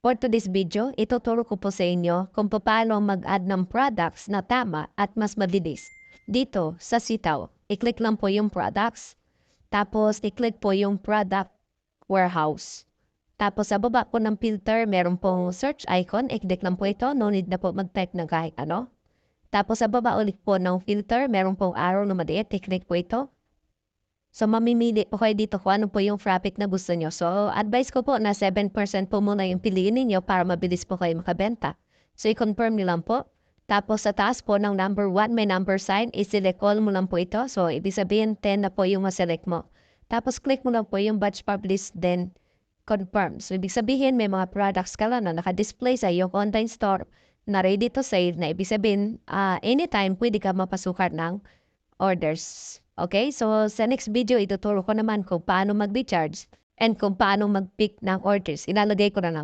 For today's video, ituturo ko po sa inyo kung paano mag-add ng products na tama at mas mabilis. Dito sa sitaw, i-click lang po yung products, tapos i-click po yung product warehouse. Tapos sa baba po ng filter, meron pong search icon, i-click lang po ito, no need na po mag-type ng kahit ano. Tapos sa baba ulit po ng filter, meron pong arrow na maliit, i-click po ito. So, mamimili po kayo dito kung ano po yung traffic na gusto nyo. So, advice ko po na 7% po muna yung piliin ninyo para mabilis po kayo makabenta. So, i-confirm nyo lang po. Tapos, sa taas po ng number 1, may number sign. I-select all mo lang po ito. So, ibig sabihin, 10 na po yung maselect mo. Tapos, click mo lang po yung batch publish, then confirm. So, ibig sabihin, may mga products ka lang na naka-display sa iyong online store na ready to sale na ibig sabihin, anytime pwede ka mapasukan ng orders. Okay? So, sa next video, ituturo ko naman kung paano mag-recharge and kung paano mag-pick ng orders. Ilalagay ko na lang.